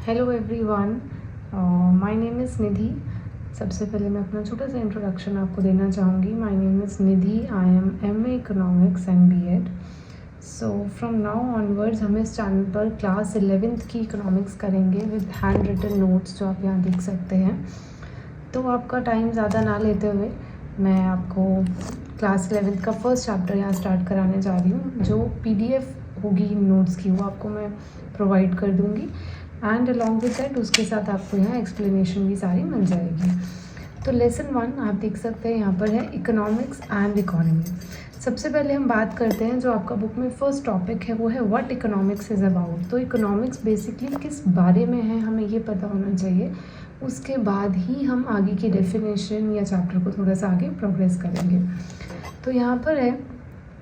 Hello everyone, my name is Nidhi. सबसे पहले मैं अपना छोटा सा इंट्रोडक्शन आपको देना चाहूँगी। My name is Nidhi, I am MA economics and BEd. So from now onwards हम इस चैनल पर क्लास 11th की इकोनॉमिक्स करेंगे विद हैंड रिटन नोट्स, जो आप यहाँ देख सकते हैं। तो आपका टाइम ज़्यादा ना लेते हुए मैं आपको क्लास 11th का फर्स्ट चैप्टर यहाँ स्टार्ट कराने जा रही हूँ। जो पीडीएफ होगी इन नोट्स की वो आपको मैं प्रोवाइड कर दूँगी, एंड अलॉन्ग विद दैट उसके साथ आपको यहाँ एक्सप्लेनेशन भी सारी मिल जाएगी। तो लेसन 1 आप देख सकते हैं यहाँ पर है इकोनॉमिक्स एंड इकोनॉमी। सबसे पहले हम बात करते हैं, जो आपका बुक में फर्स्ट टॉपिक है वो है व्हाट इकोनॉमिक्स इज़ अबाउट। तो इकोनॉमिक्स बेसिकली किस बारे में है हमें ये पता होना चाहिए। उसके बाद ही हम आगे की डेफिनेशन या चैप्टर को थोड़ा सा आगे प्रोग्रेस करेंगे। तो यहाँ पर है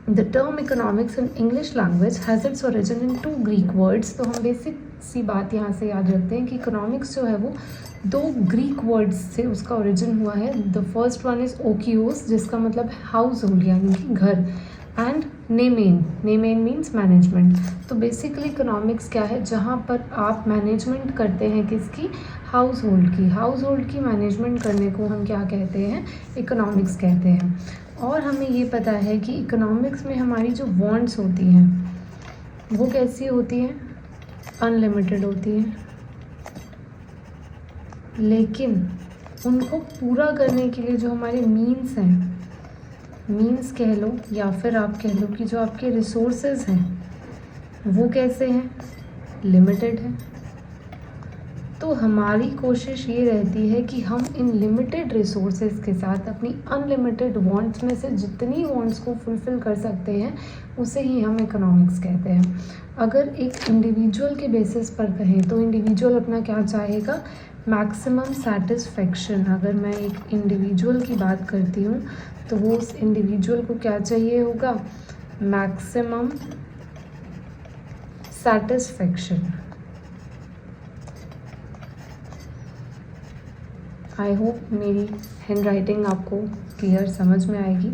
the term economics in English language has its origin in 2 Greek words. तो हम बेसिक सी बात यहाँ से याद रखते हैं कि इकोनॉमिक्स जो है वो 2 ग्रीक वर्ड्स से उसका ओरिजिन हुआ है। The first one is oikos, जिसका मतलब हाउस होल्ड यानी कि घर, and nemein. Nemein means management. तो बेसिकली इकोनॉमिक्स क्या है, जहाँ पर आप मैनेजमेंट करते हैं किसकी, हाउस होल्ड की। हाउस होल्ड की मैनेजमेंट करने को हम क्या कहते हैं, इकोनॉमिक्स कहते हैं। और हमें ये पता है कि इकोनॉमिक्स में हमारी जो वांट्स होती हैं वो कैसी होती हैं, अनलिमिटेड होती हैं, लेकिन उनको पूरा करने के लिए जो हमारे मीन्स हैं, मीन्स कह लो या फिर आप कह लो कि जो आपके रिसोर्सेज हैं वो कैसे हैं, लिमिटेड हैं। तो हमारी कोशिश ये रहती है कि हम इन लिमिटेड रिसोर्सेज के साथ अपनी अनलिमिटेड वांट्स में से जितनी वांट्स को फुलफ़िल कर सकते हैं उसे ही हम इकोनॉमिक्स कहते हैं। अगर एक इंडिविजुअल के बेसिस पर कहें तो इंडिविजुअल अपना क्या चाहेगा, मैक्सिमम सेटिस्फेक्शन। अगर मैं एक इंडिविजुअल की बात करती हूँ तो वो उस इंडिविजुअल को क्या चाहिए होगा, मैक्सिमम सेटिस्फेक्शन। आई होप मेरी हैंड राइटिंग आपको क्लियर समझ में आएगी।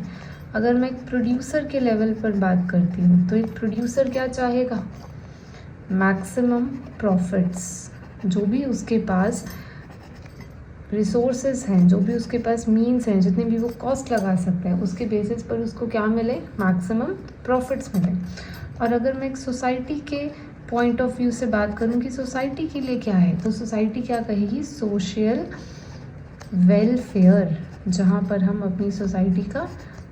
अगर मैं एक प्रोड्यूसर के लेवल पर बात करती हूँ तो एक प्रोड्यूसर क्या चाहेगा, मैक्सिमम प्रॉफिट्स। जो भी उसके पास रिसोर्सेज हैं, जो भी उसके पास मीन्स हैं, जितने भी वो कॉस्ट लगा सकते हैं उसके बेसिस पर उसको क्या मिले, मैक्सिमम प्रॉफिट्स मिले। और अगर मैं एक सोसाइटी के पॉइंट ऑफ व्यू से बात करूँ कि सोसाइटी के लिए क्या है, तो सोसाइटी क्या कहेगी, सोशल वेलफेयर, जहाँ पर हम अपनी सोसाइटी का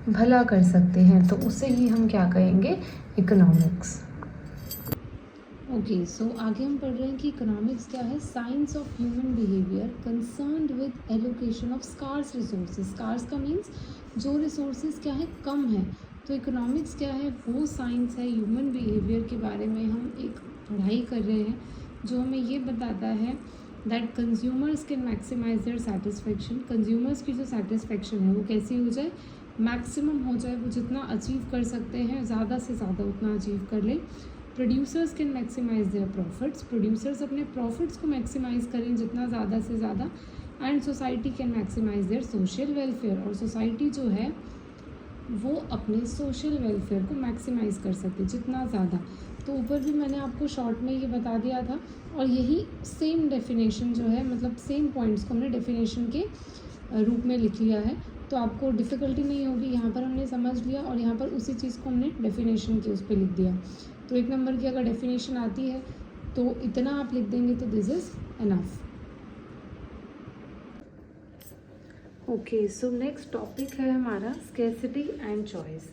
भला कर सकते हैं, तो उसे ही हम क्या कहेंगे, इकोनॉमिक्स। ओके, सो आगे हम पढ़ रहे हैं कि इकोनॉमिक्स क्या है, science of human behaviour concerned with allocation of scarce resources. Scarce का मीन्स जो रिसोर्सेज क्या है, कम है। तो इकोनॉमिक्स क्या है, वो साइंस है ह्यूमन बिहेवियर के बारे में हम एक पढ़ाई कर रहे हैं, जो हमें ये बताता है that consumers can maximise their satisfaction. Consumers की जो सेटिस्फेक्शन है वो कैसी हो जाए, मैक्सिमम हो जाए, वो जितना अचीव कर सकते हैं ज़्यादा से ज़्यादा उतना अचीव कर ले। Producers can maximise their profits, producers अपने प्रॉफिट्स को मैक्सिमाइज करें जितना ज़्यादा से ज़्यादा। And society can maximise their social welfare, और सोसाइटी जो है वो अपने सोशल वेलफेयर को मैक्सिमाइज कर सकते जितना ज़्यादा। तो ऊपर भी मैंने आपको शॉर्ट में ये बता दिया था, और यही सेम डेफिनेशन जो है, मतलब सेम पॉइंट्स को हमने डेफिनेशन के रूप में लिख लिया है, तो आपको डिफ़िकल्टी नहीं होगी। यहाँ पर हमने समझ लिया और यहाँ पर उसी चीज़ को हमने डेफिनेशन के उस पर लिख दिया। तो 1 नंबर की अगर डेफिनेशन आती है तो इतना आप लिख देंगे तो this is enough. Okay, so next topic है हमारा scarcity and choice.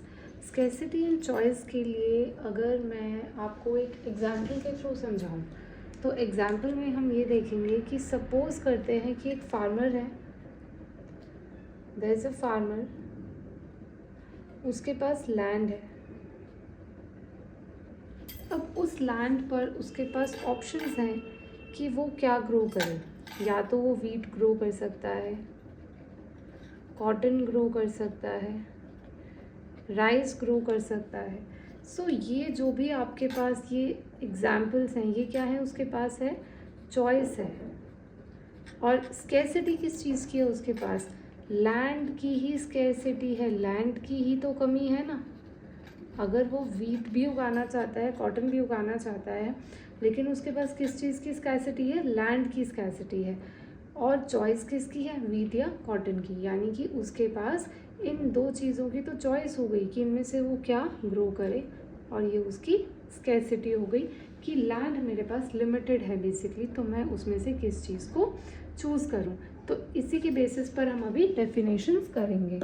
Scarcity and choice के लिए अगर मैं आपको एक एग्जाम्पल के थ्रू समझाऊँ तो एग्जाम्पल में हम ये देखेंगे कि सपोज़ करते हैं कि एक फार्मर है, देयर इज़ अ फार्मर, उसके पास लैंड है। अब उस लैंड पर उसके पास ऑप्शंस हैं कि वो क्या ग्रो करे। या तो वो वीट ग्रो कर सकता है, कॉटन ग्रो कर सकता है, राइस ग्रो कर सकता है। सो ये जो भी आपके पास ये एग्जाम्पल्स हैं, ये क्या है, उसके पास है, चॉइस है। और स्कैर्सिटी किस चीज़ की है उसके पास, लैंड की ही स्कैर्सिटी है, लैंड की ही तो कमी है ना। अगर वो वीट भी उगाना चाहता है, कॉटन भी उगाना चाहता है, लेकिन उसके पास किस चीज़ की स्कैसिटी है, लैंड की स्कैसिटी है। और चॉइस किसकी है, वीट या कॉटन की, यानी कि उसके पास इन दो चीज़ों की तो चॉइस हो गई कि इनमें से वो क्या ग्रो करे, और ये उसकी स्कैसिटी हो गई कि लैंड मेरे पास लिमिटेड है बेसिकली, तो मैं उसमें से किस चीज़ को चूज़ करूँ। तो इसी के बेसिस पर हम अभी डेफिनेशंस करेंगे।